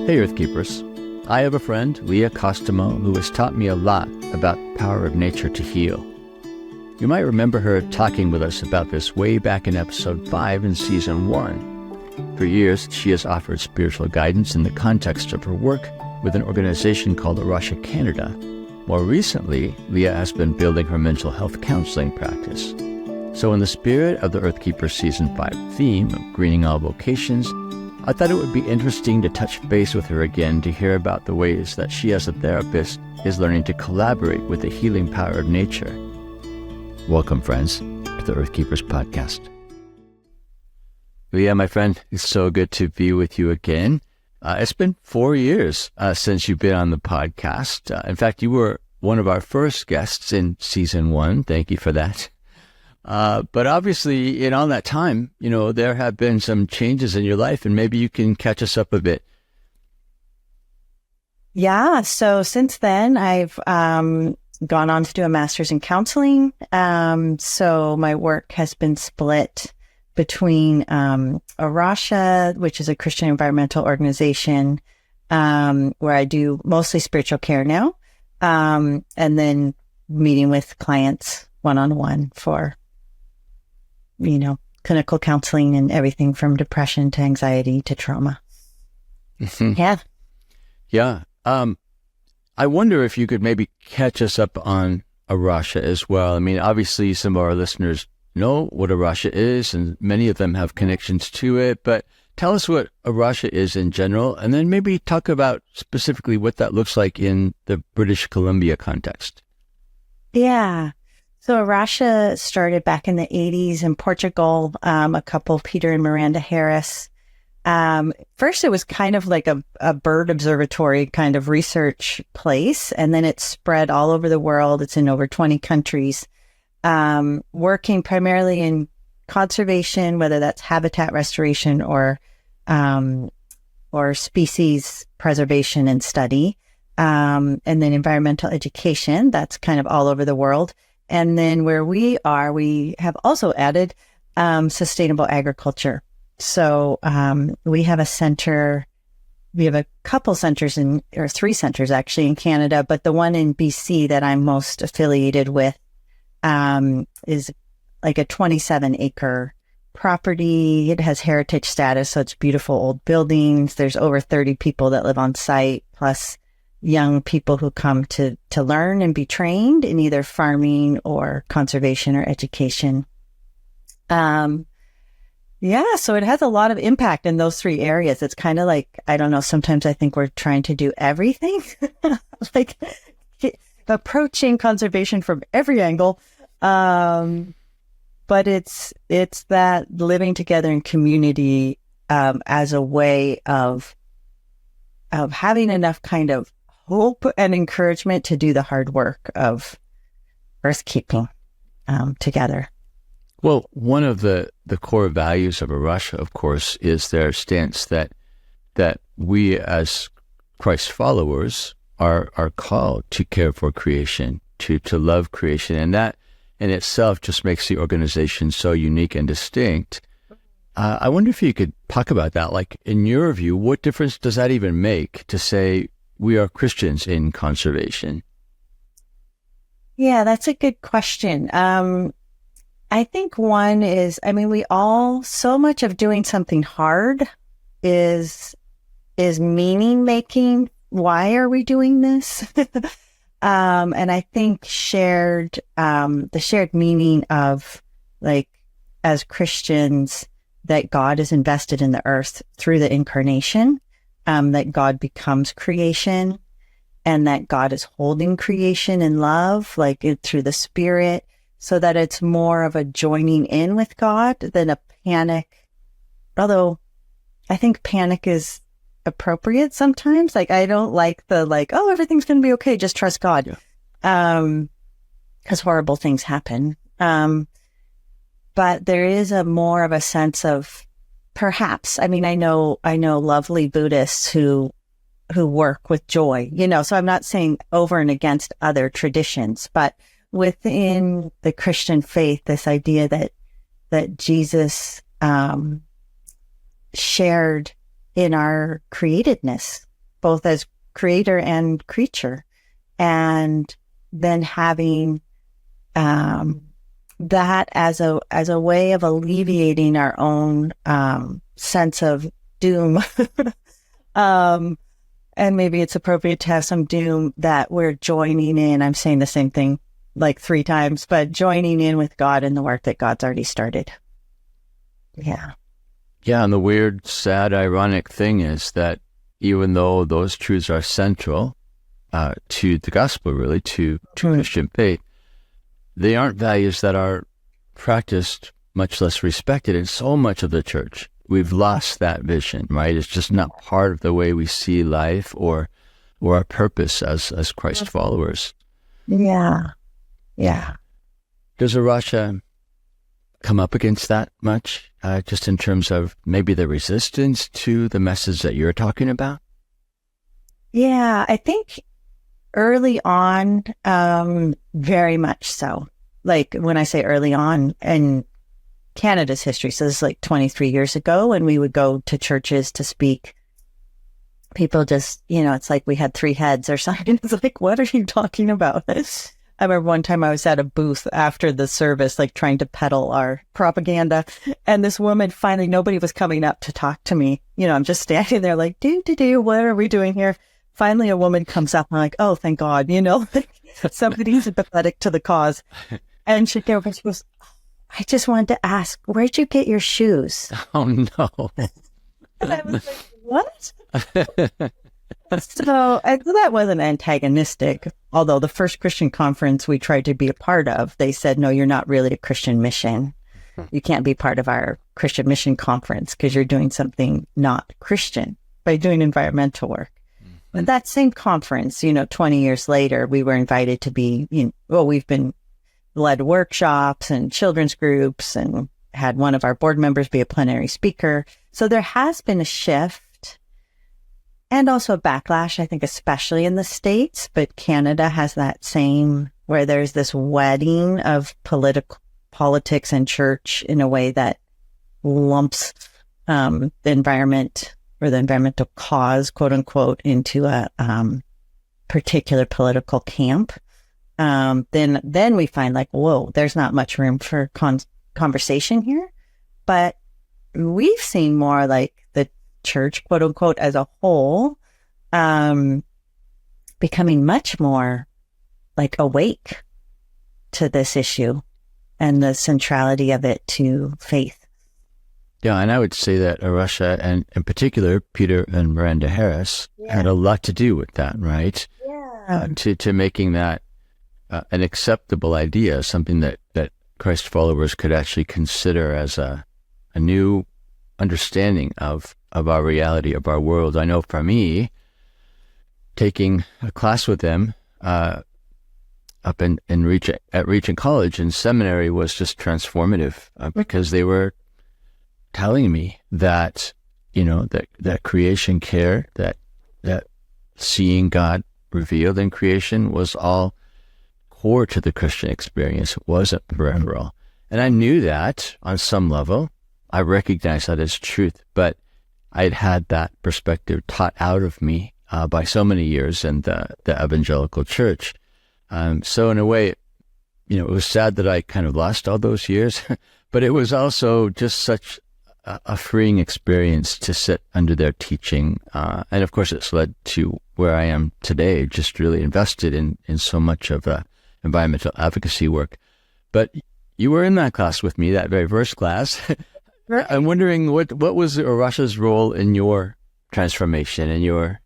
Hey Earthkeepers, I have a friend, Leah Kostamo, who has taught me a lot about the power of nature to heal. You might remember her talking with us about this way back in episode 5 in season 1. For years, she has offered spiritual guidance in the context of her work with an organization called Arasha Canada. More recently, Leah has been building her mental health counseling practice. So in the spirit of the Earthkeeper season 5 theme of greening all vocations, I thought it would be interesting to touch base with her again to hear about the ways that she as a therapist is learning to collaborate with the healing power of nature. Welcome, friends, to the Earthkeepers podcast. Leah, my friend, it's so good to be with you again. It's been 4 years since you've been on the podcast. In fact, you were one of our first guests in season 1. Thank you for that. But obviously, in all that time, there have been some changes in your life, and maybe you can catch us up a bit. Yeah. So since then, I've gone on to do a master's in counseling. So my work has been split between Arasha, which is a Christian environmental organization, where I do mostly spiritual care now, and then meeting with clients one-on-one for clinical counseling and everything from depression to anxiety to trauma. Mm-hmm. Yeah. I wonder if you could maybe catch us up on Arasha as well. I mean, obviously some of our listeners know what Arasha is, and many of them have connections to it, but tell us what Arasha is in general, and then maybe talk about specifically what that looks like in the British Columbia context. Yeah. So Arasha started back in the 80s in Portugal, a couple, Peter and Miranda Harris. First, it was kind of like a bird observatory kind of research place, and then it spread all over the world. It's in over 20 countries, working primarily in conservation, whether that's habitat restoration or species preservation and study, and then environmental education. That's kind of all over the world. And then where we are, we have also added sustainable agriculture. So we have a center, we have a couple centers or 3 centers actually in Canada, but the one in BC that I'm most affiliated with is like a 27-acre property. It has heritage status, so it's beautiful old buildings. There's over 30 people that live on site, plus young people who come to learn and be trained in either farming or conservation or education. So it has a lot of impact in those 3 areas. It's kind of like, I don't know, sometimes I think we're trying to do everything, like approaching conservation from every angle. But it's that living together in community as a way of having enough kind of hope and encouragement to do the hard work of earthkeeping together. Well, one of the core values of Arasha, of course, is their stance that we as Christ followers are called to care for creation, to love creation. And that in itself just makes the organization so unique and distinct. I wonder if you could talk about that. Like, in your view, what difference does that even make to say we are Christians in conservation? Yeah, that's a good question. I think one is, so much of doing something hard is meaning making. Why are we doing this? And I think the shared meaning of, like, as Christians, that God is invested in the earth through the incarnation, that God becomes creation, and that God is holding creation in love, through the Spirit, so that it's more of a joining in with God than a panic. Although I think panic is appropriate sometimes. Like, I don't like oh, everything's going to be okay, just trust God. Yeah. 'Cause horrible things happen. But there is more of a sense of, perhaps, I know lovely Buddhists who work with joy, so I'm not saying over and against other traditions, but within the Christian faith, this idea that Jesus shared in our createdness, both as creator and creature. And then having that as a way of alleviating our own sense of doom. And maybe it's appropriate to have some doom that we're joining in. I'm saying the same thing like 3 times, but joining in with God in the work that God's already started. Yeah. Yeah, and the weird, sad, ironic thing is that even though those truths are central to the gospel, really, to Christian faith, they aren't values that are practiced, much less respected in so much of the church. We've lost that vision, right? It's just not part of the way we see life or our purpose as Christ followers. Yeah. Yeah. Does Arasha come up against that much, just in terms of maybe the resistance to the message that you're talking about? Yeah, I think early on, very much so. Like when I say early on in Canada's history, so this is like 23 years ago when we would go to churches to speak. People just, it's like we had 3 heads or something. It's like, what are you talking about? I remember one time I was at a booth after the service, like trying to peddle our propaganda. And this woman finally, nobody was coming up to talk to me. I'm just standing there like, what are we doing here? Finally, a woman comes up and I'm like, oh, thank God, like somebody's sympathetic to the cause. And she came up and she goes, I just wanted to ask, where'd you get your shoes? Oh, no. And I was like, what? So that wasn't antagonistic, although the first Christian conference we tried to be a part of, they said, no, you're not really a Christian mission. You can't be part of our Christian mission conference because you're doing something not Christian by doing environmental work. And that same conference, 20 years later, we were invited to be, we've been led workshops and children's groups and had one of our board members be a plenary speaker. So there has been a shift. And also a backlash, I think, especially in the States, but Canada has that same, where there's this wedding of politics and church in a way that lumps the environment or the environmental cause, quote unquote, into a particular political camp. Then we find like, whoa, there's not much room for conversation here. But we've seen more like the church, quote unquote, as a whole, becoming much more like awake to this issue and the centrality of it to faith. Yeah, and I would say that Arasha, and in particular, Peter and Miranda Harris, had a lot to do with that, right? Yeah. To making that an acceptable idea, something that Christ followers could actually consider as a new understanding of our reality, of our world. I know for me, taking a class with them up at Regent College in seminary was just transformative because they were telling me that, that creation care, that seeing God revealed in creation was all core to the Christian experience. It wasn't peripheral. And I knew that on some level. I recognized that as truth, but I'd had that perspective taught out of me by so many years in the evangelical church. So in a way, it was sad that I kind of lost all those years, but it was also just such a freeing experience to sit under their teaching. And of course, it's led to where I am today, just really invested in so much of environmental advocacy work. But you were in that class with me, that very first class. Right. I'm wondering what was Arasha's role in your transformation and your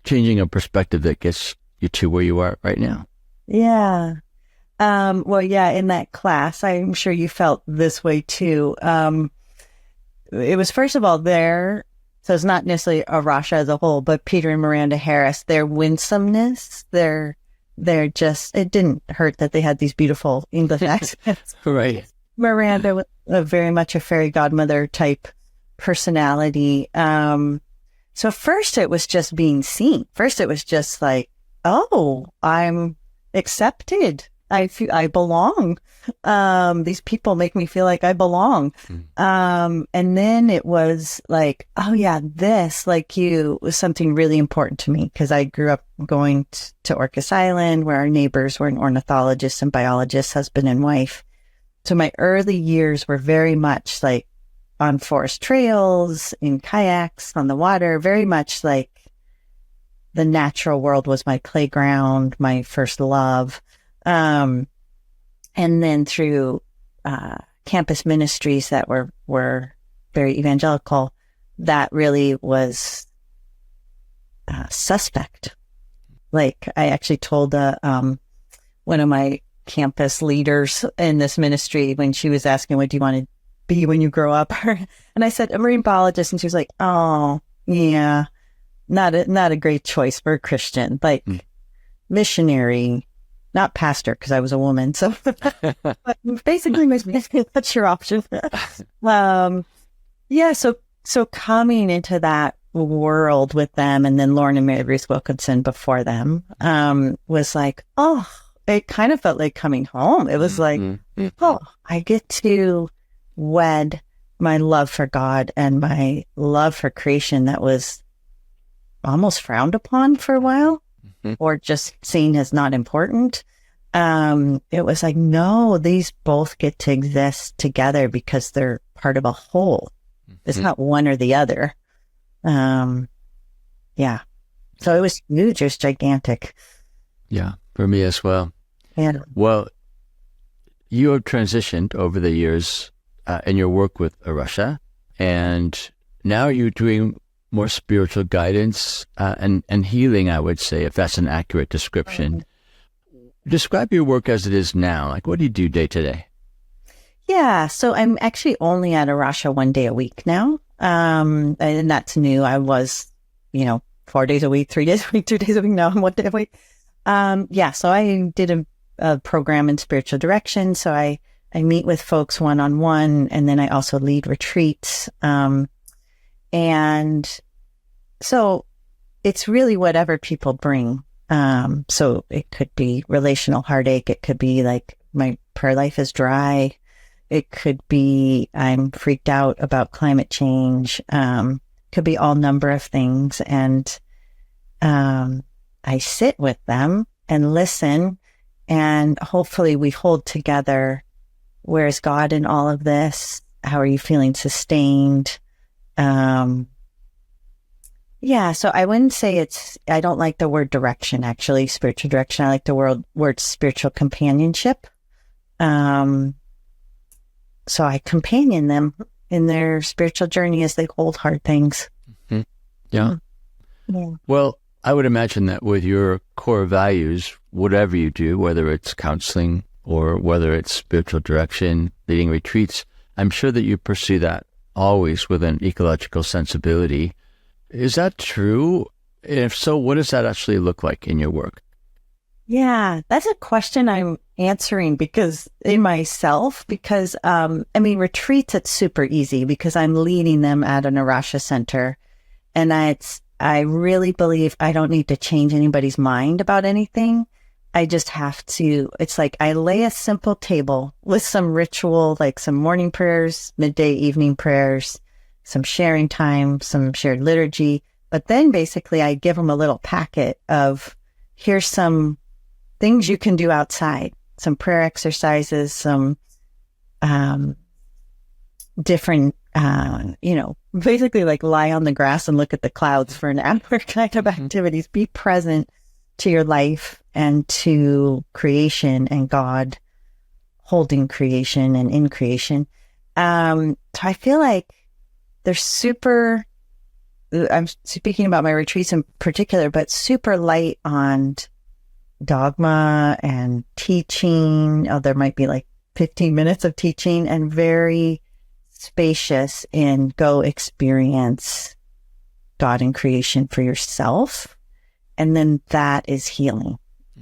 changing of perspective that gets you to where you are right now? Yeah. In that class, I'm sure you felt this way too. It was, first of all, so it's not necessarily Arasha as a whole, but Peter and Miranda Harris, their winsomeness, it didn't hurt that they had these beautiful English accents. Right. Miranda was very much a fairy godmother type personality. So first it was just being seen. First it was just like, oh, I'm accepted. I feel I belong. These people make me feel like I belong. And then it was like, oh yeah, this, like you, was something really important to me because I grew up going to Orcas Island where our neighbors were an ornithologist and biologist, husband and wife. So my early years were very much like on forest trails, in kayaks, on the water, very much like the natural world was my playground, my first love. And then through campus ministries that were very evangelical, that really was suspect. Like I actually told one of my campus leaders in this ministry when she was asking, what do you want to be when you grow up? And I said, a marine biologist. And she was like, oh, yeah. Not a great choice for a Christian, like missionary, not pastor, because I was a woman. So but basically, that's your option. Yeah. So coming into that world with them, and then Lauren and Mary Ruth Wilkinson before them, was like, oh, it kind of felt like coming home. It was like, oh, I get to wed my love for God and my love for creation that was almost frowned upon for a while, or just seen as not important. It was like, no, these both get to exist together because they're part of a whole. It's not one or the other. Yeah. So it was huge. It was gigantic. Yeah, for me as well. Yeah. Well, you have transitioned over the years in your work with Russia, and now you're doing more spiritual guidance and healing, I would say, if that's an accurate description. Describe your work as it is now. Like, what do you do day to day? Yeah, so I'm actually only at Arasha 1 day a week now, and that's new. I was, 4 days a week, 3 days a week, 2 days a week. Now I'm 1 day a week. Yeah, so I did a program in spiritual direction. So I meet with folks one-on-one, and then I also lead retreats. And so it's really whatever people bring. So it could be relational heartache. It could be like my prayer life is dry. It could be I'm freaked out about climate change. Could be all number of things. And I sit with them and listen, and hopefully we hold together. Where is God in all of this? How are you feeling sustained? Yeah, so I wouldn't say I don't like the word direction, actually, spiritual direction. I like the word spiritual companionship. So I companion them in their spiritual journey as they hold hard things. Yeah. Well, I would imagine that with your core values, whatever you do, whether it's counseling or whether it's spiritual direction, leading retreats, I'm sure that you pursue that always with an ecological sensibility. Is that true? If so, what does that actually look like in your work? Yeah, that's a question I'm answering because retreats, it's super easy because I'm leading them at an Arasha center. And I really believe I don't need to change anybody's mind about anything. I just have to, it's like I lay a simple table with some ritual, like some morning prayers, midday, evening prayers, some sharing time, some shared liturgy. But then basically I give them a little packet of, here's some things you can do outside, some prayer exercises, some different, basically like lie on the grass and look at the clouds for an hour kind of activities. Be present to your life and to creation and God holding creation and in creation. So I feel like they're I'm speaking about my retreats in particular, but super light on dogma and teaching. Oh, there might be like 15 minutes of teaching, and very spacious in go experience God in creation for yourself. And then that is healing.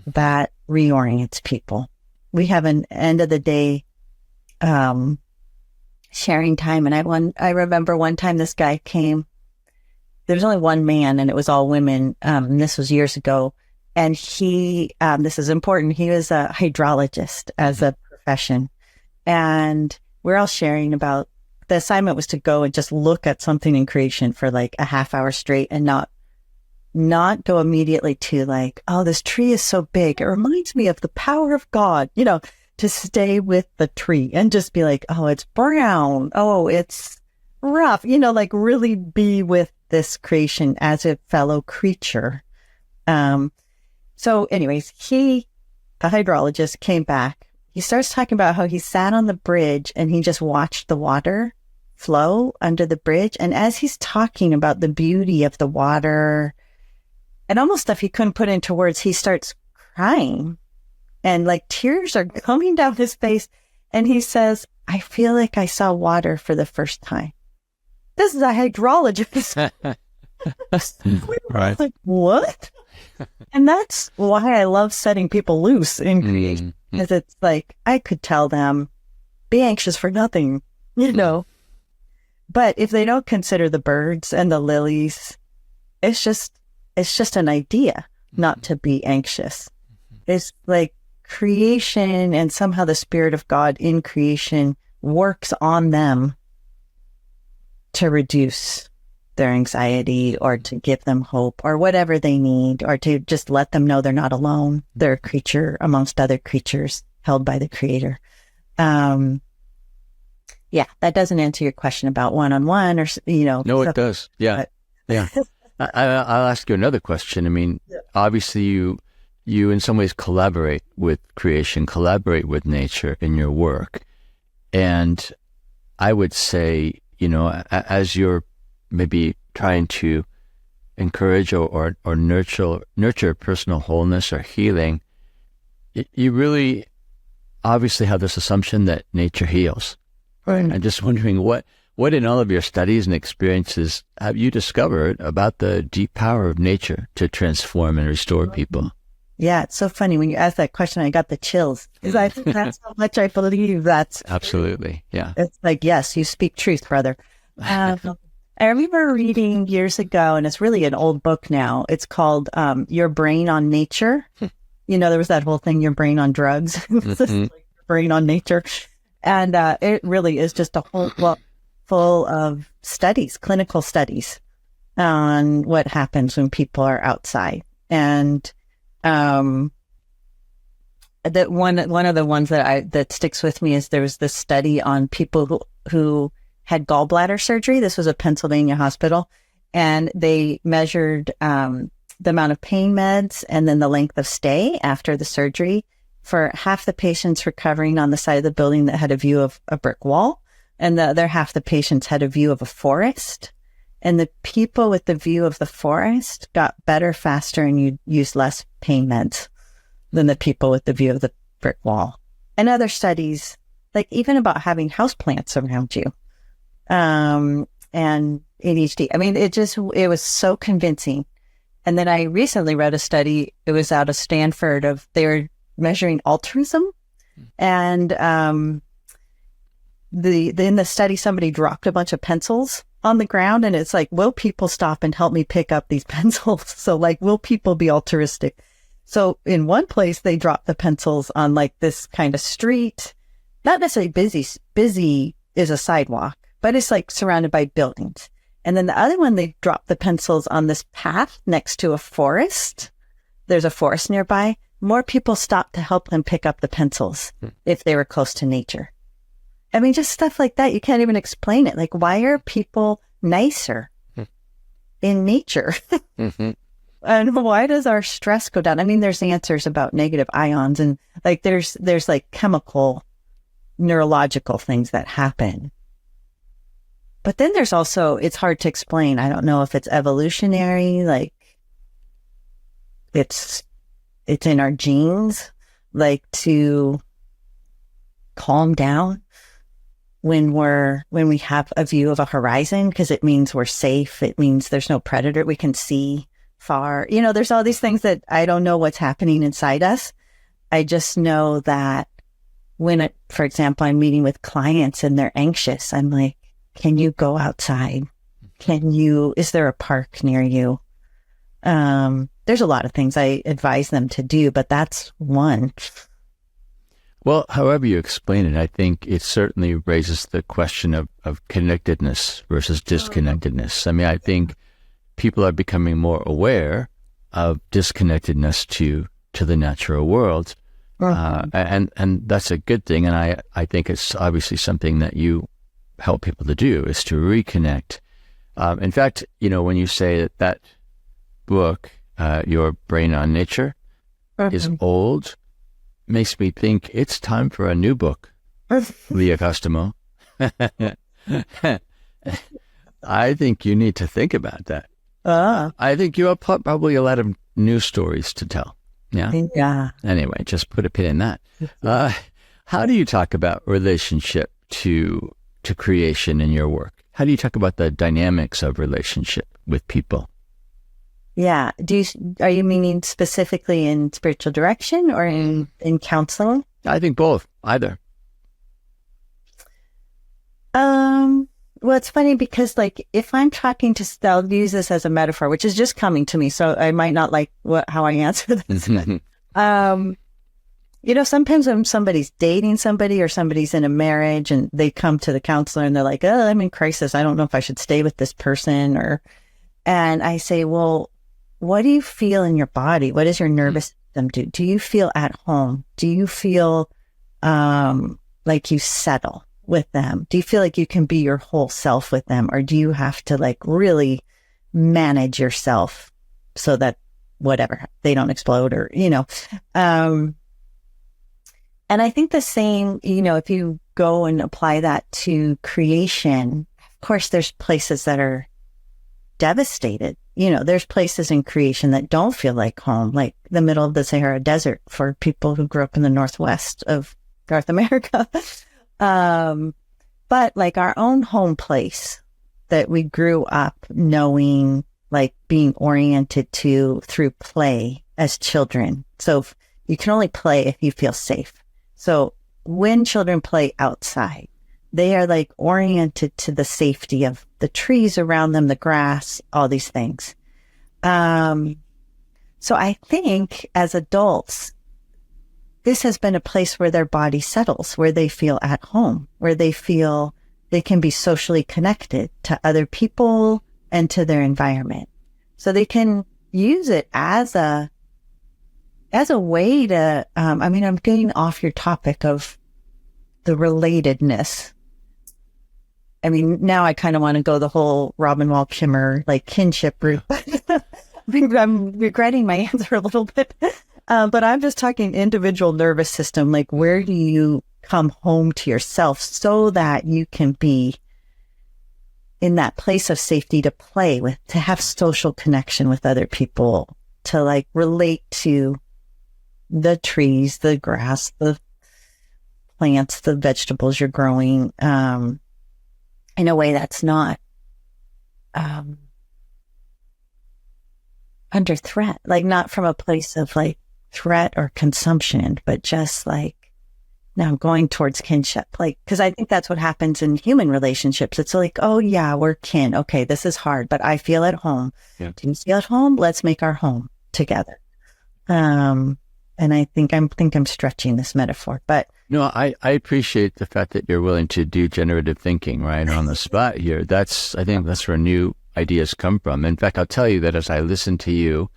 That reorients people. We have an end of the day sharing time. And I remember one time this guy came. There was only one man and it was all women. And this was years ago. And he, this is important, he was a hydrologist as a profession. And we're all sharing about the assignment was to go and just look at something in creation for like a half hour straight and not go immediately to like, oh, this tree is so big. It reminds me of the power of God, to stay with the tree and just be like, oh, it's brown. Oh, it's rough, like really be with this creation as a fellow creature. So anyways, the hydrologist came back. He starts talking about how he sat on the bridge and he just watched the water flow under the bridge. And as he's talking about the beauty of the water and almost stuff he couldn't put into words, he starts crying and like tears are coming down his face. And he says, I feel like I saw water for the first time. This is a hydrologist. Right. Like, what? And that's why I love setting people loose in creation. Because it's like, I could tell them, be anxious for nothing, But if they don't consider the birds and the lilies, it's just an idea not to be anxious. It's like creation, and somehow the Spirit of God in creation works on them to reduce their anxiety or to give them hope or whatever they need, or to just let them know they're not alone. They're a creature amongst other creatures held by the Creator. Yeah, that doesn't answer your question about one-on-one or, No, it does. Yeah. Yeah. I'll ask you another question. I mean, obviously you in some ways collaborate with creation, collaborate with nature in your work. And I would say, as you're maybe trying to encourage or nurture personal wholeness or healing, you really obviously have this assumption that nature heals. Right. I'm just wondering what in all of your studies and experiences have you discovered about the deep power of nature to transform and restore people? Yeah, it's so funny. When you asked that question, I got the chills. Because I think that's how much I believe that's absolutely. Yeah. It's like, yes, you speak truth, brother. I remember reading years ago, and it's really an old book now. It's called Your Brain on Nature. There was that whole thing, your brain on drugs, like your brain on nature. And it really is just a whole book full of studies, clinical studies on what happens when people are outside. And that one of the ones that sticks with me is there was this study on people who had gallbladder surgery. This was a Pennsylvania hospital, and they measured the amount of pain meds and then the length of stay after the surgery for half the patients recovering on the side of the building that had a view of a brick wall, and the other half the patients had a view of a forest. And the people with the view of the forest got better faster and used less pain meds than the people with the view of the brick wall. And other studies, like even about having houseplants around you, and ADHD. I mean, it was so convincing. And then I recently read a study, it was out of Stanford, they were measuring altruism. And in the study, somebody dropped a bunch of pencils on the ground, and it's like, will people stop and help me pick up these pencils? So like, will people be altruistic? So in one place, they dropped the pencils on like this kind of street, not necessarily busy is a sidewalk, but it's like surrounded by buildings. And then the other one, they dropped the pencils on this path next to a forest. There's a forest nearby. More people stopped to help them pick up the pencils if they were close to nature. I mean, just stuff like that. You can't even explain it. Like, why are people nicer in nature? And why does our stress go down? I mean, there's answers about negative ions, and like there's like chemical, neurological things that happen. But then there's also, it's hard to explain. I don't know if it's evolutionary, like it's in our genes, like to calm down when we have a view of a horizon, because it means we're safe. It means there's no predator. We can see far. There's all these things that I don't know what's happening inside us. I just know that for example, I'm meeting with clients and they're anxious, I'm like, can you go outside? Is there a park near you? There's there's a lot of things I advise them to do, but that's one. Well, however you explain it, I think it certainly raises the question of connectedness versus disconnectedness. I mean, I think people are becoming more aware of disconnectedness to the natural world. And that's a good thing. And I think it's obviously something that you help people to do, is to reconnect. In fact, when you say that book, Your Brain on Nature, is old, makes me think it's time for a new book, Leah Kostamo. I think you need to think about that. I think you have probably a lot of new stories to tell. Yeah? Yeah. Anyway, just put a pin in that. How do you talk about relationship to creation in your work? How do you talk about the dynamics of relationship with people? Yeah. Are you meaning specifically in spiritual direction or in counseling? I think both, either. Well, it's funny because if I'm talking I'll use this as a metaphor, which is just coming to me. So I might not like how I answer this. Sometimes when somebody's dating somebody or somebody's in a marriage and they come to the counselor and they're like, oh, I'm in crisis. I don't know if I should stay with this person and I say, well, what do you feel in your body? What does your nervous system do? Do you feel at home? Do you feel like you settle with them? Do you feel like you can be your whole self with them? Or do you have to really manage yourself so that whatever, they don't explode and I think the same, if you go and apply that to creation, of course, there's places that are devastated. There's places in creation that don't feel like home, like the middle of the Sahara Desert for people who grew up in the Northwest of North America. But our own home place that we grew up knowing, being oriented to through play as children. So you can only play if you feel safe. So when children play outside, they are oriented to the safety of the trees around them, the grass, all these things. So I think as adults, this has been a place where their body settles, where they feel at home, where they feel they can be socially connected to other people and to their environment. So they can use it as a way to, I'm getting off your topic of the relatedness. Now I kind of want to go the whole Robin Wall Kimmerer, kinship route. I'm regretting my answer a little bit. But I'm just talking individual nervous system. Where do you come home to yourself so that you can be in that place of safety to play with, to have social connection with other people, to relate to the trees, the grass, the plants, the vegetables you're growing, in a way that's not under threat, not from a place of threat or consumption, but just now going towards kinship, because I think that's what happens in human relationships. It's oh yeah, we're kin. Okay, this is hard, but I feel at home. Yeah. Do you feel at home? Let's make our home together. And I think I'm stretching this metaphor, but no, I appreciate the fact that you're willing to do generative thinking right on the spot here. I think that's where new ideas come from. In fact, I'll tell you that as I listen to you,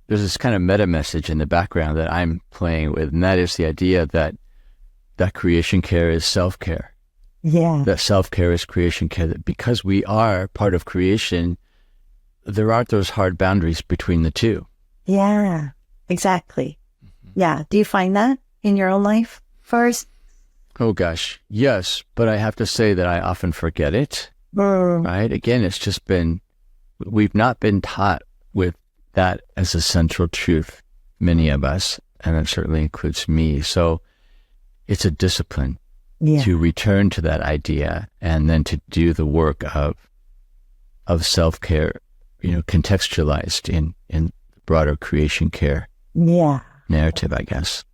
there's this kind of meta message in the background that I'm playing with, and that is the idea that creation care is self-care. Yeah. That self-care is creation care. That because we are part of creation, there aren't those hard boundaries between the two. Yeah, exactly. Yeah. Do you find that in your own life first? Oh gosh, yes. But I have to say that I often forget it. Right? Again, it's just we've not been taught with that as a central truth, many of us, and that certainly includes me. So it's a discipline to return to that idea and then to do the work of self-care, contextualized in broader creation care narrative, I guess.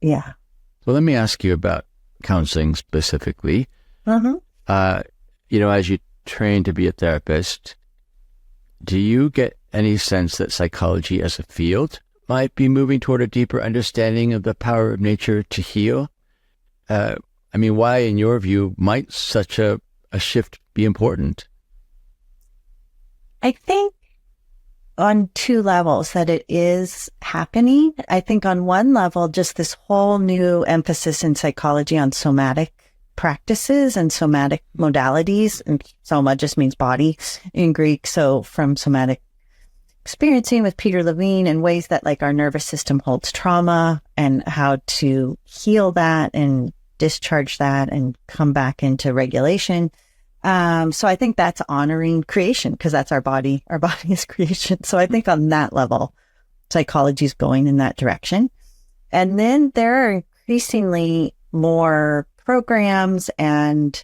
Yeah. Well, let me ask you about counseling specifically. As you train to be a therapist, do you get any sense that psychology as a field might be moving toward a deeper understanding of the power of nature to heal? Why, in your view, might such a shift be important? I think on two levels that it is happening. I think on one level, just this whole new emphasis in psychology on somatic practices and somatic modalities. And soma just means body in Greek. So from somatic experiencing with Peter Levine and ways that like our nervous system holds trauma and how to heal that and discharge that and come back into regulation. So I think that's honoring creation because that's our body. Our body is creation. So I think on that level, psychology is going in that direction. And then there are increasingly more programs and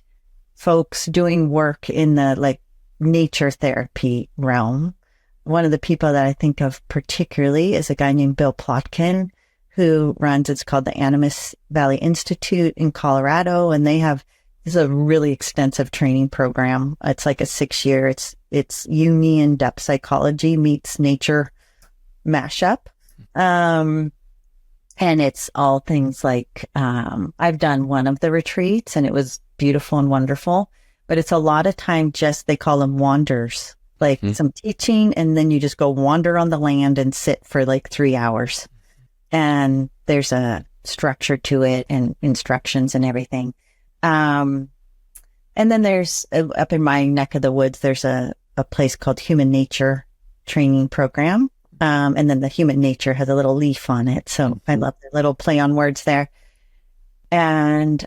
folks doing work in the like nature therapy realm. One of the people that I think of particularly is a guy named Bill Plotkin, who runs, it's called the Animas Valley Institute in Colorado. And they have, this is a really extensive training program. It's like a 6-year, it's Jungian depth psychology meets nature mashup. And it's all things like, I've done one of the retreats and it was beautiful and wonderful, but it's a lot of time just, they call them wanders, like some teaching. And then you just go wander on the land and sit for like 3 hours. And there's a structure to it and instructions and everything. And then there's up in my neck of the woods, there's a place called Human Nature Training Program. And then the human nature has a little leaf on it. So I love the little play on words there. And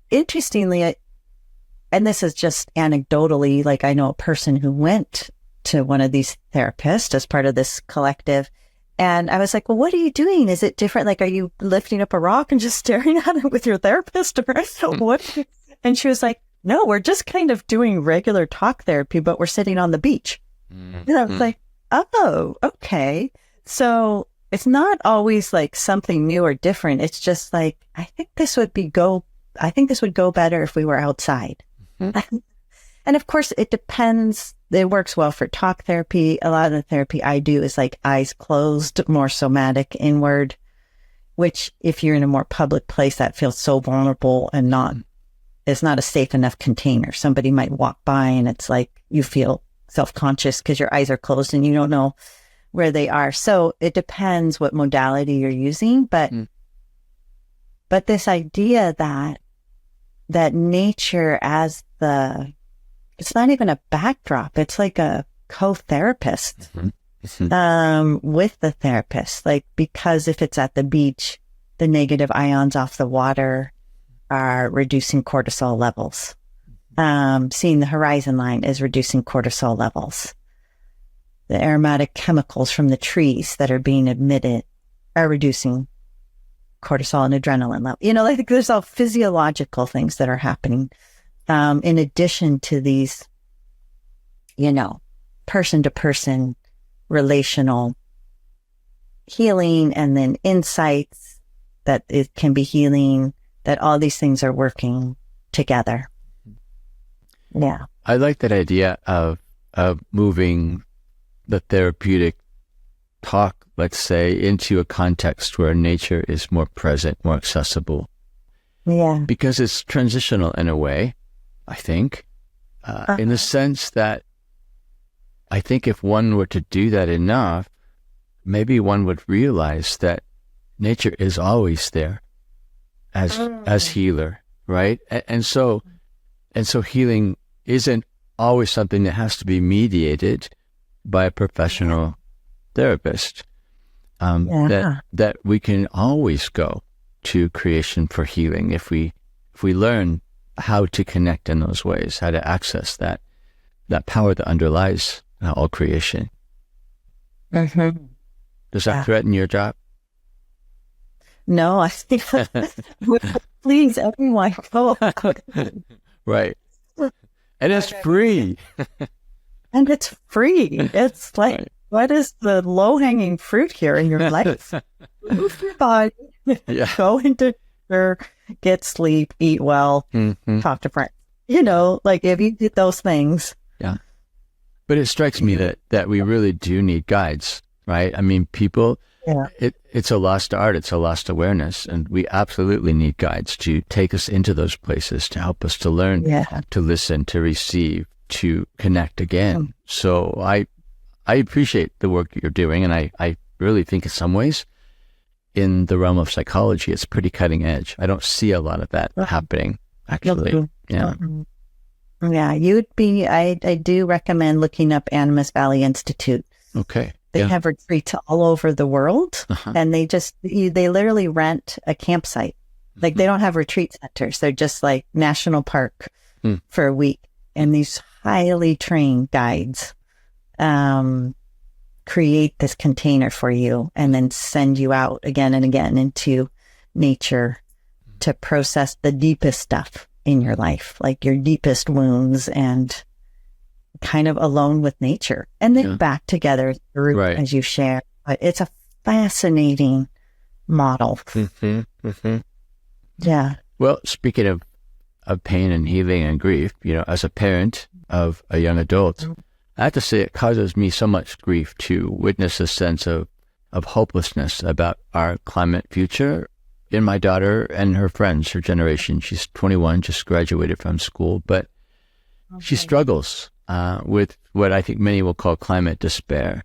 interestingly, and this is just anecdotally, like I know a person who went to one of these therapists as part of this collective. And I was like, well, what are you doing? Is it different? Like, are you lifting up a rock and just staring at it with your therapist? Or what? And she was like, no, we're just kind of doing regular talk therapy, but we're sitting on the beach. And I was like, oh, okay. So it's not always like something new or different. It's just like, I think this would go better if we were outside. And of course it depends. It works well for talk therapy. A lot of the therapy I do is like eyes closed, more somatic, inward, which if you're in a more public place, that feels so vulnerable and it's not a safe enough container. Somebody might walk by and it's like, you feel self-conscious because your eyes are closed and you don't know where they are. So it depends what modality you're using, but this idea that nature as it's not even a backdrop. It's like a co-therapist, with the therapist, like, because if it's at the beach, the negative ions off the water are reducing cortisol levels. Seeing the horizon line is reducing cortisol levels. The aromatic chemicals from the trees that are being emitted are reducing cortisol and adrenaline level. Like there's all physiological things that are happening, in addition to these, person to person relational healing, and then insights that it can be healing, that all these things are working together. Yeah. I like that idea of moving the therapeutic talk, let's say, into a context where nature is more present, more accessible. Yeah. Because it's transitional in a way, I think, in the sense that I think if one were to do that enough, maybe one would realize that nature is always there as healer, right? And so healing isn't always something that has to be mediated by a professional therapist. That we can always go to creation for healing if we learn how to connect in those ways, how to access that power that underlies all creation. Does that threaten your job? No, I think please, everyone go. Right. And it's free. And it's free. It's like, what is the low-hanging fruit here in your life? Move your body. Go into get sleep, eat well, talk to friends. Like if you did those things. Yeah. But it strikes me that we really do need guides, right? I mean, people, Yeah. it's a lost art, it's a lost awareness, and we absolutely need guides to take us into those places, to help us to learn, Yeah. to listen, to receive, to connect again. So I appreciate the work that you're doing, and I really think in some ways, in the realm of psychology, it's pretty cutting edge. I don't see a lot of that happening, actually. Yeah. Yeah, I do recommend looking up Animas Valley Institute. Okay. They have retreats all over the world, and they literally rent a campsite. Like they don't have retreat centers. They're just like national park for a week. And these highly trained guides create this container for you and then send you out again and again into nature to process the deepest stuff in your life, like your deepest wounds, and kind of alone with nature, and then back together as a group as you share. But it's a fascinating model. Yeah. Well, speaking of pain and healing and grief, as a parent of a young adult, I have to say it causes me so much grief to witness a sense of hopelessness about our climate future in my daughter and her friends, her generation. She's 21, just graduated from school, but she struggles with what I think many will call climate despair.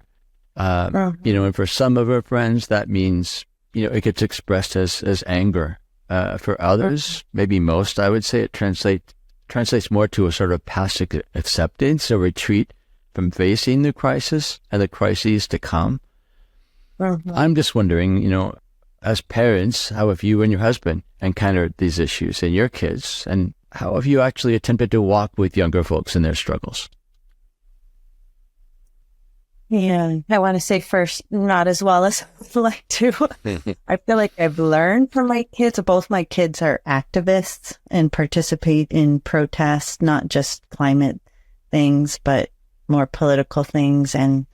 And for some of her friends, that means, it gets expressed as anger. For others, maybe most, I would say it translates more to a sort of passive acceptance, a retreat from facing the crisis and the crises to come. I'm just wondering, as parents, how have you and your husband encountered these issues and your kids, and how have you actually attempted to walk with younger folks in their struggles? Yeah, I want to say first, not as well as I'd like to. I feel like I've learned from my kids. Both my kids are activists and participate in protests, not just climate things, but more political things, and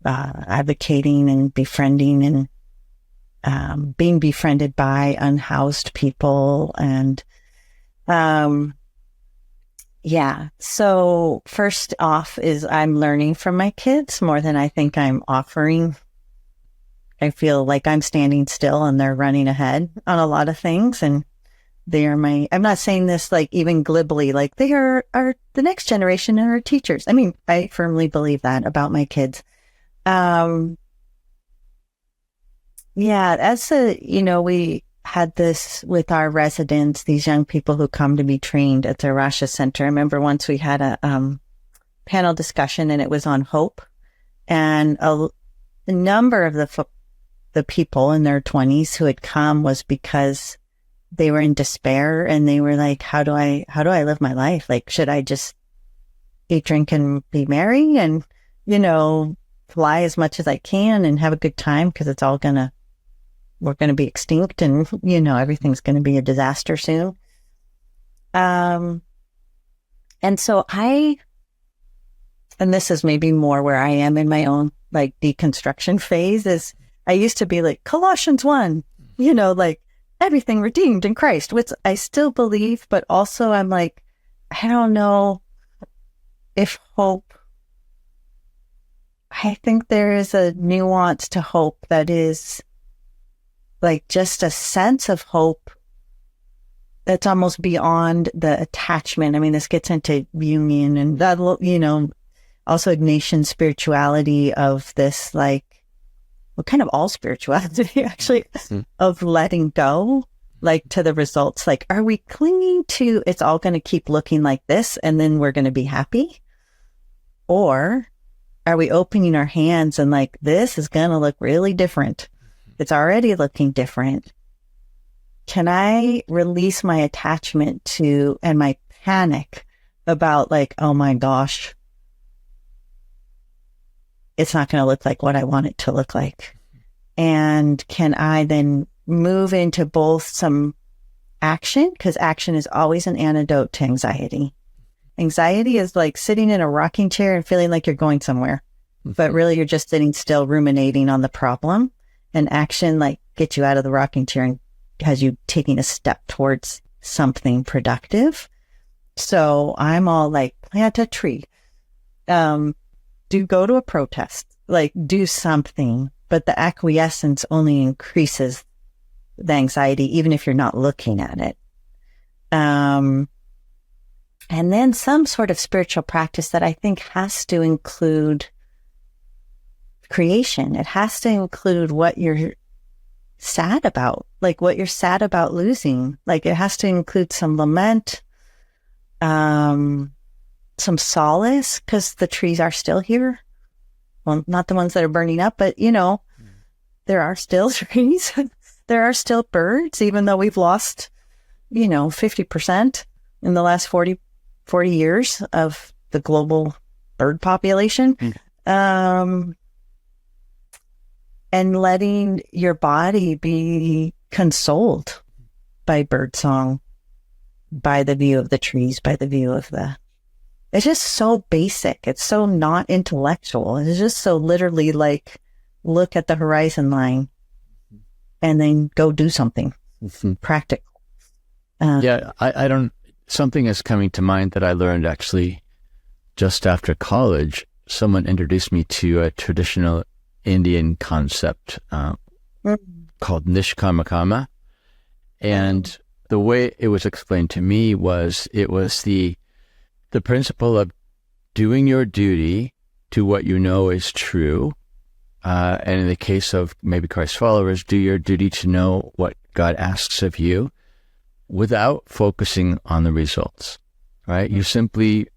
advocating and befriending and being befriended by unhoused people. And so first off is I'm learning from my kids more than I think I'm offering. I feel like I'm standing still and they're running ahead on a lot of things, and they are I'm not saying this like even glibly, like they are the next generation and our teachers. I mean, I firmly believe that about my kids. We had this with our residents, these young people who come to be trained at the Rasha Center. I remember once we had a panel discussion, and it was on hope, and a number of the people in their 20s who had come was because they were in despair, and they were like, how do I live my life? Like, should I just eat, drink, and be merry, and fly as much as I can and have a good time, because it's all we're going to be extinct, and, everything's going to be a disaster soon. And so and this is maybe more where I am in my own like deconstruction phase, is I used to be like Colossians 1, like everything redeemed in Christ, which I still believe, but also I'm like, I don't know if hope, I think there is a nuance to hope that is like just a sense of hope that's almost beyond the attachment. I mean, this gets into union and that, also Ignatian spirituality of this, like, well, kind of all spirituality actually, of letting go, like to the results. Like, are we clinging to it's all going to keep looking like this and then we're going to be happy? Or are we opening our hands and like, this is going to look really different? It's already looking different. Can I release my attachment to and my panic about like, oh my gosh, it's not going to look like what I want it to look like? And can I then move into both some action? Because action is always an antidote to anxiety. Anxiety is like sitting in a rocking chair and feeling like you're going somewhere, but really you're just sitting still ruminating on the problem. And action like gets you out of the rocking chair and has you taking a step towards something productive. So I'm all like, plant a tree, do go to a protest, like do something, but the acquiescence only increases the anxiety, even if you're not looking at it. And then some sort of spiritual practice that I think has to include creation. It has to include what you're sad about, like what you're sad about losing. Like it has to include some lament, some solace, because the trees are still here. Well, not the ones that are burning up, but there are still trees. There are still birds, even though we've lost, 50% in the last 40 years of the global bird population. And letting your body be consoled by birdsong, by the view of the trees, by the view of it's just so basic. It's so not intellectual. It's just so literally like, look at the horizon line and then go do something practical. Something is coming to mind that I learned actually just after college. Someone introduced me to a traditional Indian concept called Nishkarmakama. And the way it was explained to me was it was the principle of doing your duty to what you know is true. And in the case of maybe Christ followers, do your duty to know what God asks of you without focusing on the results, right? You simply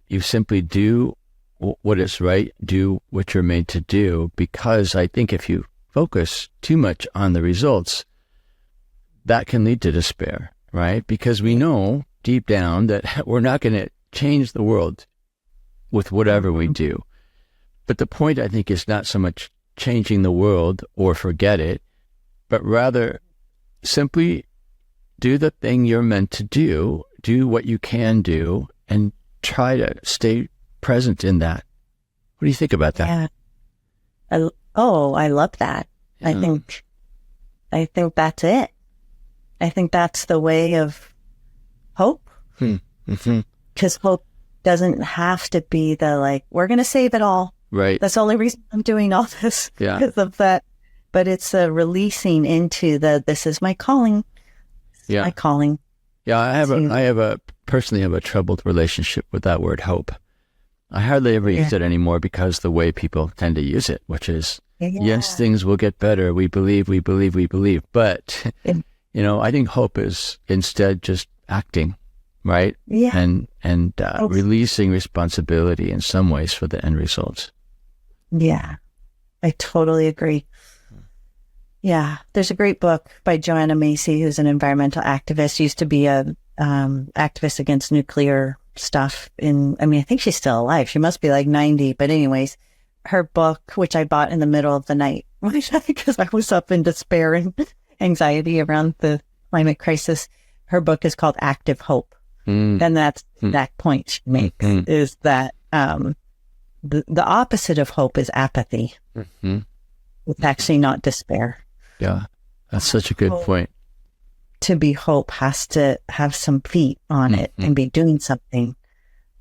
do what is right, do what you're made to do, because I think if you focus too much on the results, that can lead to despair, right? Because we know deep down that we're not going to change the world with whatever we do. But the point, I think, is not so much changing the world or forget it, but rather simply do the thing you're meant to do what you can do, and try to stay present in that. What do you think about that? Yeah. I love that. Yeah. I think that's it. I think that's the way of hope. Because hope doesn't have to be we're going to save it all. Right. That's the only reason I'm doing all this. Yeah. Because of that. But it's a releasing into this is my calling. Yeah. My calling. Yeah. I personally have a troubled relationship with that word hope. I hardly ever use it anymore because the way people tend to use it, which is, yes, things will get better. We believe. But, I think hope is instead just acting, right? Yeah. And releasing responsibility in some ways for the end results. Yeah. I totally agree. Yeah. There's a great book by Joanna Macy, who's an environmental activist, used to be a activist against nuclear stuff I think she's still alive. She must be like 90, but anyways, her book, which I bought in the middle of the night because I was up in despair and anxiety around the climate crisis. Her book is called Active Hope. And that's that point she makes is that the opposite of hope is apathy. It's actually not despair. Yeah, that's such a good point. To be hope has to have some feet on it and be doing something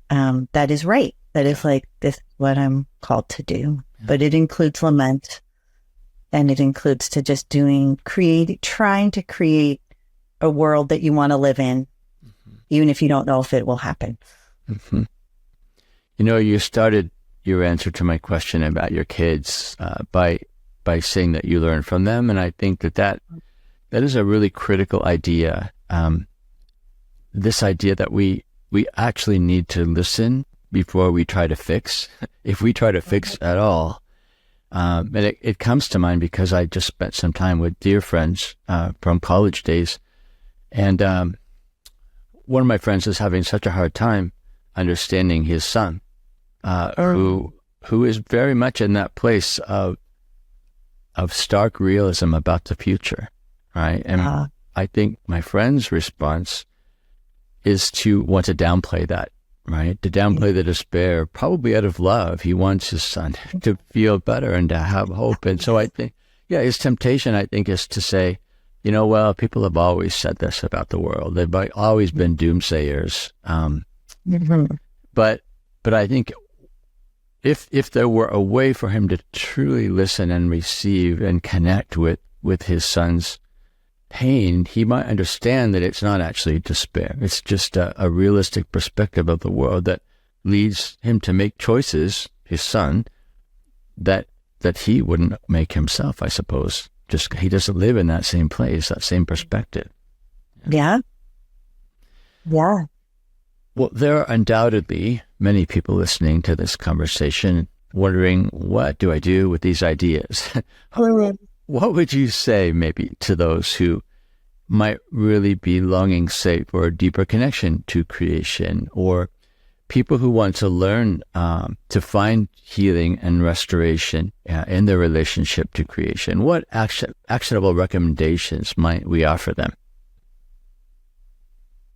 that is right. That is like, this is what I'm called to do. Yeah. But it includes lament, and it includes to just trying to create a world that you want to live in, even if you don't know if it will happen. You started your answer to my question about your kids by saying that you learn from them, and I think that is a really critical idea. This idea that we actually need to listen before we try to fix, if we try to fix at all. And it comes to mind because I just spent some time with dear friends from college days. And one of my friends is having such a hard time understanding his son, who is very much in that place of stark realism about the future. Right. And I think my friend's response is to want to downplay that, right? To downplay the despair, probably out of love. He wants his son to feel better and to have hope. And so I think, his temptation, I think, is to say, well, people have always said this about the world. They've always been doomsayers. But I think if there were a way for him to truly listen and receive and connect with his son's pain, he might understand that it's not actually despair. It's just a realistic perspective of the world that leads him to make choices, his son, that he wouldn't make himself, I suppose. Just he doesn't live in that same place, that same perspective. Yeah. Yeah. Well, there are undoubtedly many people listening to this conversation wondering, what do I do with these ideas? What would you say maybe to those who might really be longing, say, for a deeper connection to creation, or people who want to learn to find healing and restoration in their relationship to creation? What actionable recommendations might we offer them?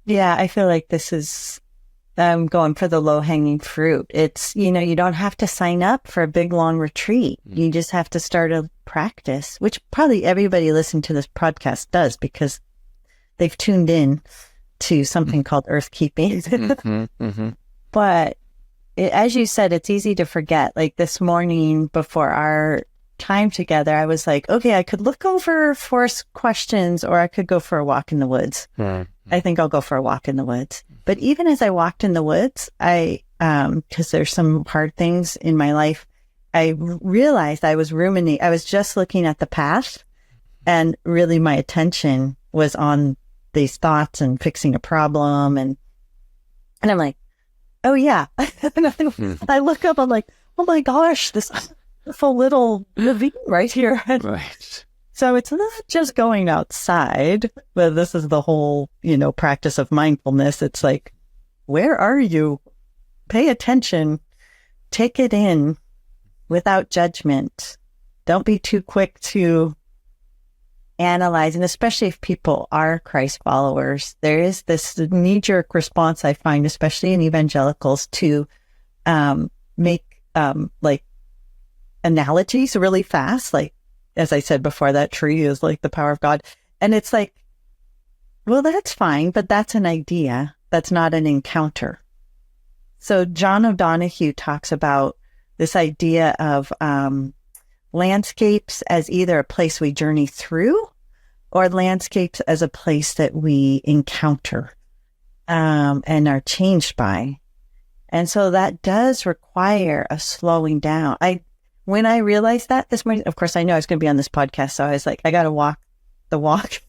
Yeah, I feel like this is going for the low-hanging fruit. It's, you don't have to sign up for a big, long retreat. You just have to start a practice, which probably everybody listening to this podcast does because they've tuned in to something called earthkeeping. But as you said, it's easy to forget. Like this morning before our time together, I was like, okay, I could look over force questions or I could go for a walk in the woods. I think I'll go for a walk in the woods. But even as I walked in the woods, because there's some hard things in my life, I realized I was ruminating. I was just looking at the past, and really my attention was on these thoughts and fixing a problem. And I'm like, oh yeah. I look up, I'm like, oh my gosh, this beautiful little ravine right here. Right. So it's not just going outside, but this is the whole, practice of mindfulness. It's like, where are you? Pay attention, take it in without judgment. Don't be too quick to analyze. And especially if people are Christ followers, there is this knee-jerk response I find, especially in evangelicals, to make like analogies really fast. Like, as I said before, that tree is like the power of God. And it's like, well, that's fine, but that's an idea. That's not an encounter. So John O'Donohue talks about this idea of landscapes as either a place we journey through or landscapes as a place that we encounter and are changed by. And so that does require a slowing down. When I realized that this morning, of course, I know I was going to be on this podcast. So I was like, I got to walk the walk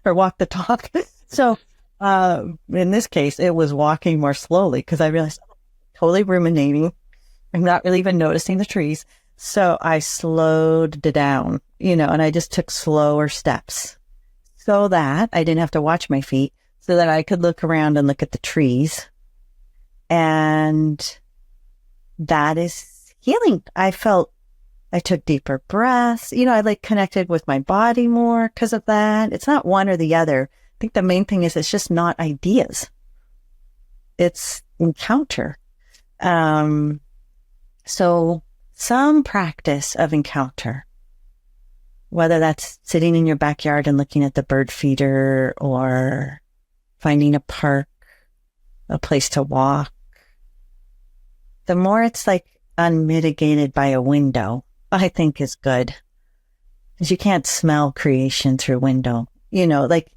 or walk the talk. So in this case, it was walking more slowly because I realized I'm totally ruminating. I'm not really even noticing the trees. So I slowed down, and I just took slower steps so that I didn't have to watch my feet, so that I could look around and look at the trees. And that is healing. I took deeper breaths. I connected with my body more because of that. It's not one or the other. I think the main thing is it's just not ideas. It's encounter. So some practice of encounter, whether that's sitting in your backyard and looking at the bird feeder or finding a park, a place to walk. The more it's like unmitigated by a window, I think is good. Because you can't smell creation through a window. Like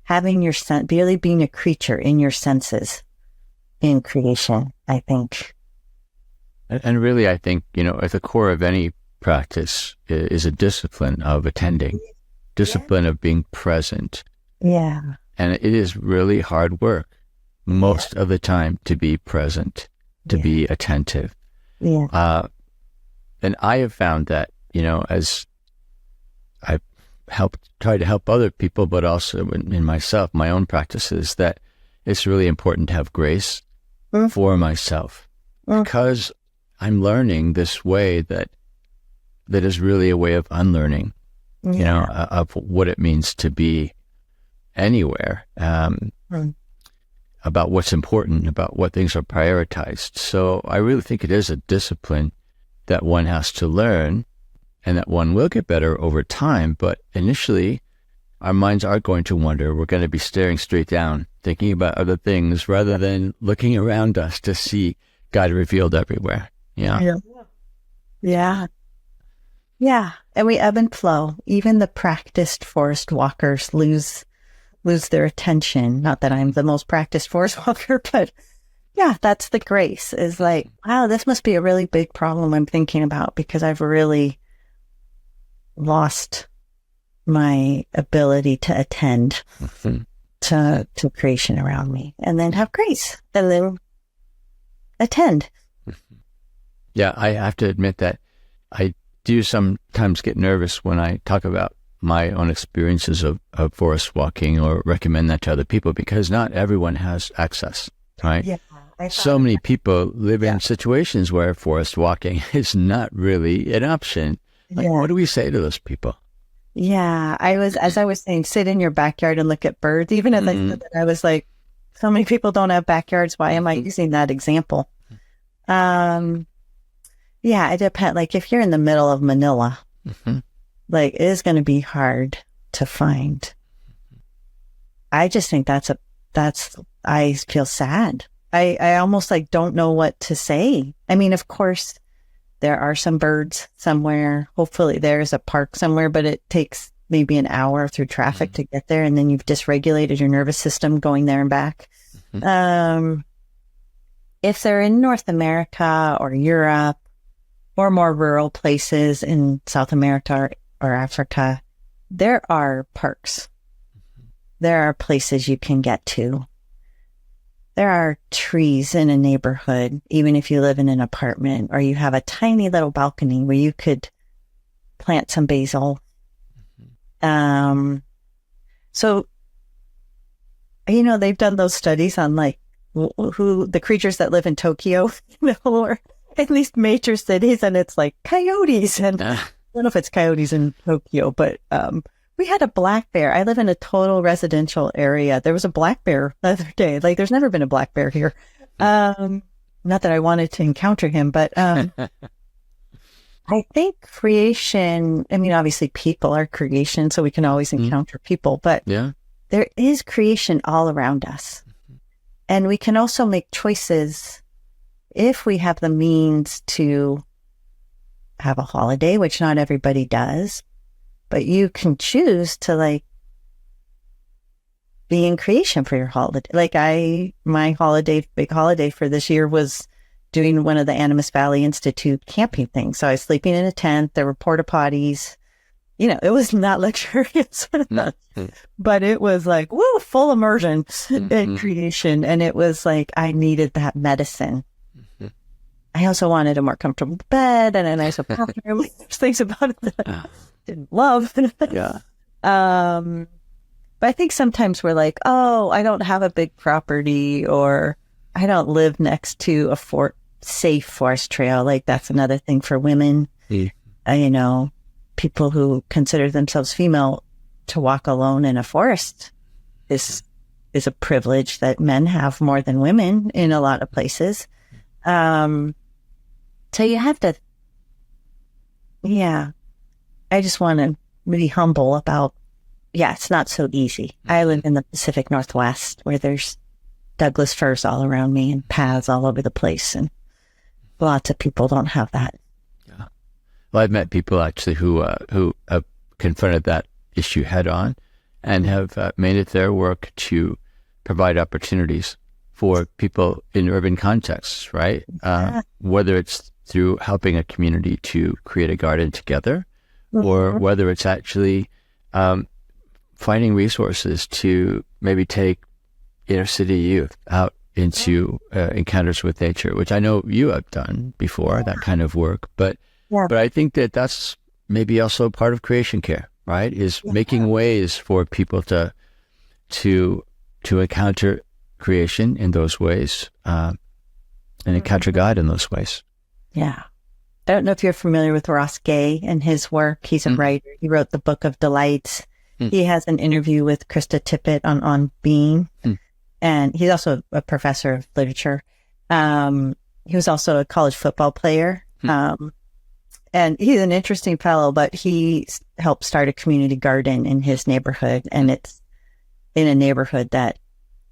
having your sense, really being a creature in your senses in creation, I think. And really, I think, at the core of any practice is a discipline of attending, discipline of being present. Yeah. And it is really hard work most of the time to be present, to be attentive. Yeah. And I have found that, as I've tried to help other people, but also in myself, my own practices, that it's really important to have grace for myself because I'm learning this way that is really a way of unlearning, of what it means to be anywhere, about what's important, about what things are prioritized. So I really think it is a discipline that one has to learn and that one will get better over time. But initially, our minds are going to wander. We're going to be staring straight down, thinking about other things rather than looking around us to see God revealed everywhere. Yeah. Yeah. Yeah. Yeah. And we ebb and flow. Even the practiced forest walkers lose their attention. Not that I'm the most practiced forest walker, but yeah, that's the grace is like, wow, this must be a really big problem I'm thinking about because I've really lost my ability to attend to creation around me, and then have grace and then attend. Yeah, I have to admit that I do sometimes get nervous when I talk about my own experiences of forest walking or recommend that to other people because not everyone has access, right? Yeah. So many people live in situations where forest walking is not really an option. Like, what do we say to those people? Yeah, as I was saying, sit in your backyard and look at birds. Even as I said that, I was like, so many people don't have backyards. Why am I using that example? Yeah, it depends. Like if you're in the middle of Manila, like it is going to be hard to find. I just think I feel sad. I almost like don't know what to say. I mean, of course, there are some birds somewhere. Hopefully there's a park somewhere, but it takes maybe an hour through traffic to get there. And then you've dysregulated your nervous system going there and back. If they're in North America or Europe or more rural places in South America or Africa, there are parks. There are places you can get to. There are trees in a neighborhood, even if you live in an apartment or you have a tiny little balcony where you could plant some basil. So, they've done those studies on like who the creatures that live in Tokyo, or at least major cities, and it's like coyotes. And I don't know if it's coyotes in Tokyo, but we had a black bear. I live in a total residential area. There was a black bear the other day. Like, there's never been a black bear here. Not that I wanted to encounter him, but I think creation, I mean, obviously people are creation, so we can always encounter people, but there is creation all around us. And we can also make choices if we have the means to have a holiday, which not everybody does. But you can choose to like be in creation for your holiday. Like my big holiday for this year was doing one of the Animas Valley Institute camping things. So I was sleeping in a tent. There were porta potties. It was not luxurious, but it was like, woo, full immersion in creation. And it was like, I needed that medicine. I also wanted a more comfortable bed and a nicer bathroom. There's things about it that didn't love. But I think sometimes we're like, oh, I don't have a big property, or I don't live next to a safe forest trail. Like that's another thing for women. People who consider themselves female to walk alone in a forest is a privilege that men have more than women in a lot of places. So you have to, I just want to be humble about, it's not so easy. I live in the Pacific Northwest where there's Douglas firs all around me and paths all over the place. And lots of people don't have that. Yeah. Well, I've met people actually who have confronted that issue head on and have made it their work to provide opportunities for people in urban contexts, right? Whether it's through helping a community to create a garden together, or whether it's actually finding resources to maybe take inner city youth out into encounters with nature, which I know you have done before, that kind of work. But I think that that's maybe also part of creation care, right? Is making ways for people to encounter creation in those ways, and encounter God in those ways. Yeah. I don't know if you're familiar with Ross Gay and his work. He's a writer. He wrote the Book of Delights. He has an interview with Krista Tippett on being, and he's also a professor of literature. He was also a college football player. And he's an interesting fellow, but he helped start a community garden in his neighborhood. And it's in a neighborhood that,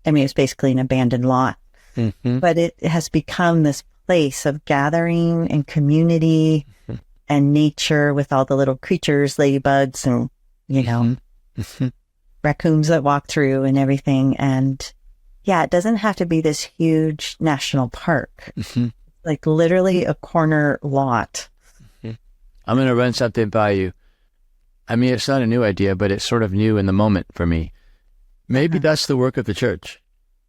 it's basically an abandoned lot, but it has become this place of gathering and community and nature with all the little creatures, ladybugs and, raccoons that walk through and everything. And yeah, it doesn't have to be this huge national park. Like literally a corner lot. I'm going to run something by you. I mean, it's not a new idea, but it's sort of new in the moment for me. Maybe that's the work of the church.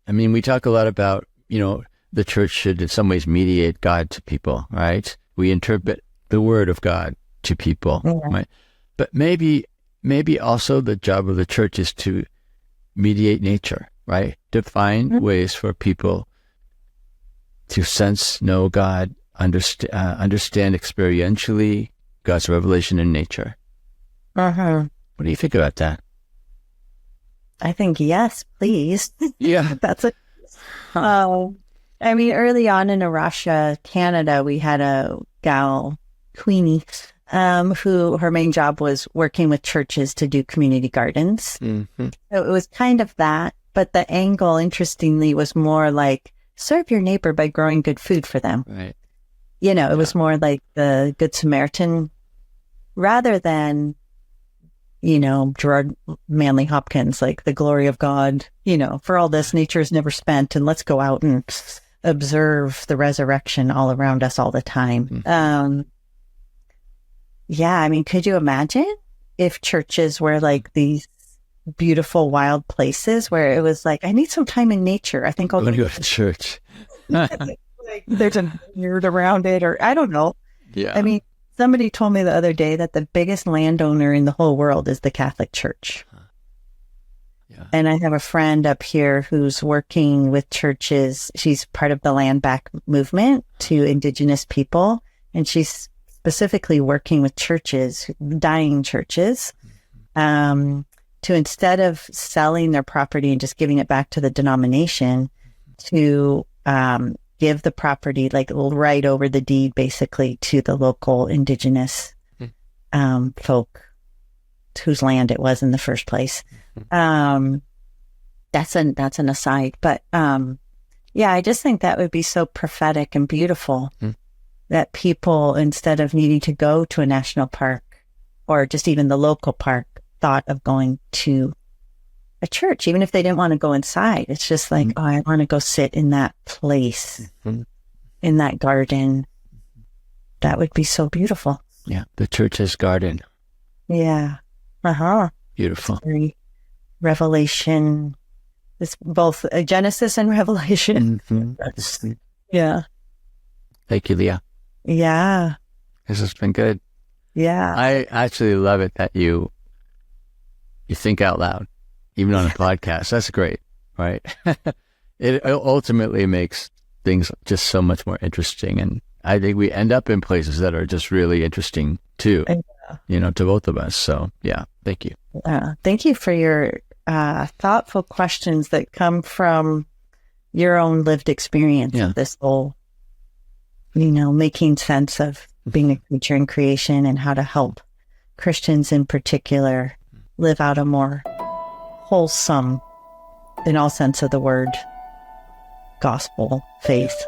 I mean, we talk a lot about, the church should in some ways mediate God to people, right? We interpret the word of God to people, right? But maybe also the job of the church is to mediate nature, right? To find ways for people to sense, know God, understand experientially God's revelation in nature. What do you think about that? I think yes, please. Yeah. That's it. I mean, early on in Russia, Canada, we had a gal, Queenie, who her main job was working with churches to do community gardens. So it was kind of that, but the angle, interestingly, was more like serve your neighbor by growing good food for them. Right. It was more like the Good Samaritan rather than, Gerard Manley Hopkins, like the glory of God, for all this nature is never spent and let's go out and observe the resurrection all around us all the time. Yeah, I mean, could you imagine if churches were like these beautiful wild places where it was like, I need some time in nature. I think I'll go to church. There's a weird around it, or I don't know. Yeah. I mean, somebody told me the other day that the biggest landowner in the whole world is the Catholic Church. Yeah. And I have a friend up here who's working with churches. She's part of the land back movement to Indigenous people. And she's specifically working with churches, dying churches, to instead of selling their property and just giving it back to the denomination, to give the property like right over the deed basically to the local Indigenous folk whose land it was in the first place. That's an aside, but yeah, I just think that would be so prophetic and beautiful that people, instead of needing to go to a national park or just even the local park, thought of going to a church, even if they didn't want to go inside. It's just like, oh, I want to go sit in that place, in that garden. That would be so beautiful. Yeah, the church's garden. Yeah. Beautiful. Very Revelation. It's both a Genesis and Revelation. Yeah. Thank you, Leah. Yeah. This has been good. Yeah. I actually love it that you think out loud, even on a podcast. That's great, right? It ultimately makes things just so much more interesting. And I think we end up in places that are just really interesting too, to both of us. So yeah, thank you. Thank you for your thoughtful questions that come from your own lived experience of this whole, making sense of being a creature in creation and how to help Christians in particular live out a more wholesome, in all sense of the word, gospel faith.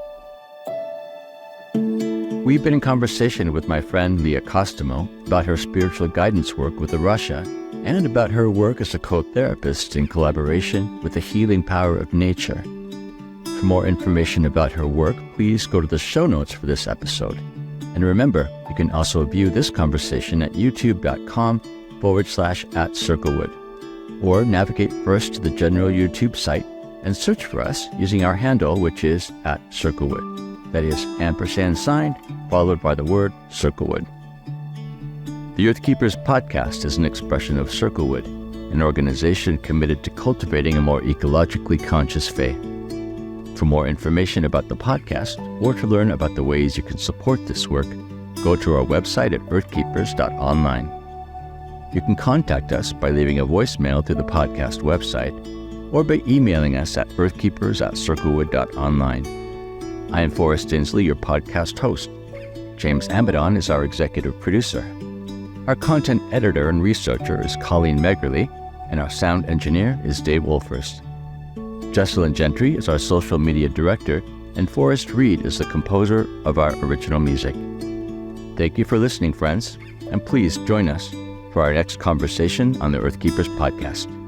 We've been in conversation with my friend Leah Kostamo about her spiritual guidance work with the Russia and about her work as a co-therapist in collaboration with the healing power of nature. For more information about her work, please go to the show notes for this episode. And remember, you can also view this conversation at youtube.com/@circlewood, or navigate first to the general YouTube site and search for us using our handle, which is @circlewood. That is &sign followed by the word Circlewood. The Earth Keepers podcast is an expression of Circlewood, an organization committed to cultivating a more ecologically conscious faith. For more information about the podcast or to learn about the ways you can support this work, go to our website at earthkeepers.online. You can contact us by leaving a voicemail through the podcast website or by emailing us at earthkeepers@circlewood.online. I am Forrest Inslee, your podcast host. James Amadon is our executive producer. Our content editor and researcher is Colleen Megerly, and our sound engineer is Dave Wolfers. Jesselyn Gentry is our social media director, and Forrest Reed is the composer of our original music. Thank you for listening, friends, and please join us for our next conversation on the Earthkeepers podcast.